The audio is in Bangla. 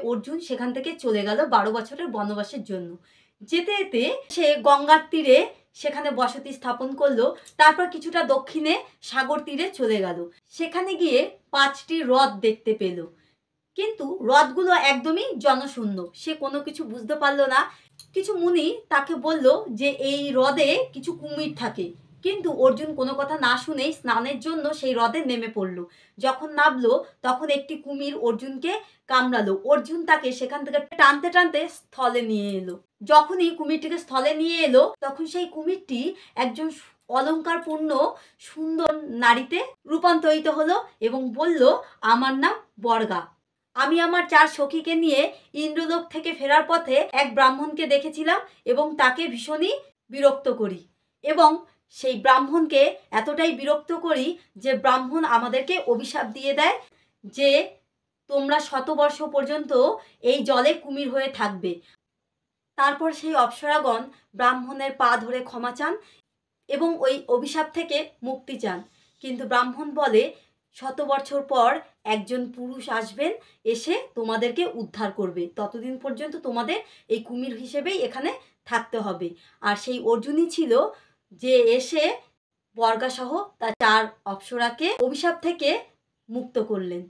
অর্জুন সেখান থেকে চলে গেল 12 বছরের বনবাসের জন্য। যেতে যেতে সে গঙ্গার তীরে সেখানে বসতি স্থাপন করলো। তারপর কিছুটা দক্ষিণে সাগর তীরে চলে গেল। সেখানে গিয়ে 5টি হ্রদ দেখতে পেল, কিন্তু হ্রদগুলো একদমই জনশূন্য। সে কোনো কিছু বুঝতে পারলো না। কিছু মুনি তাকে বলল যে এই হ্রদে কিছু কুমির থাকে, কিন্তু অর্জুন কোনো কথা না শুনেই স্নানের জন্য সেই হ্রদে নেমে পড়লো। যখন নামলো তখন একটি কুমির অর্জুনকে কামড়ালো। অর্জুন তাকে সেখান থেকে টানতে টানতে স্থলে নিয়ে এলো। যখনই কুমিরটিকে স্থলে নিয়ে এলো তখন সেই কুমিরটি একজন অলঙ্কারপূর্ণ সুন্দর নারীতে রূপান্তরিত হলো এবং বলল, আমার নাম বর্গা। আমি আমার 4 সখীকে নিয়ে ইন্দ্রলোক থেকে ফেরার পথে এক ব্রাহ্মণকে দেখেছিলাম এবং তাকে ভীষণই বিরক্ত করি, এবং সেই ব্রাহ্মণকে এতটাই বিরক্ত করি যে ব্রাহ্মণ আমাদেরকে অভিশাপ দিয়ে দেয় যে তোমরা 100 বর্ষ পর্যন্ত এই জলে কুমির হয়ে থাকবে। তারপর সেই অপ্সরাগণ ব্রাহ্মণের পা ধরে ক্ষমা চান এবং ওই অভিশাপ থেকে মুক্তি চান। কিন্তু ব্রাহ্মণ বলে 100 বছর পর একজন পুরুষ আসবেন, এসে তোমাদেরকে উদ্ধার করবে। ততদিন পর্যন্ত তোমাদের এই কুমির হিসেবেই এখানে থাকতে হবে। আর সেই অর্জুনই ছিল যে এসে বর্গাসহ তার 4 অপ্সরাকে অভিশাপ থেকে মুক্ত করলেন।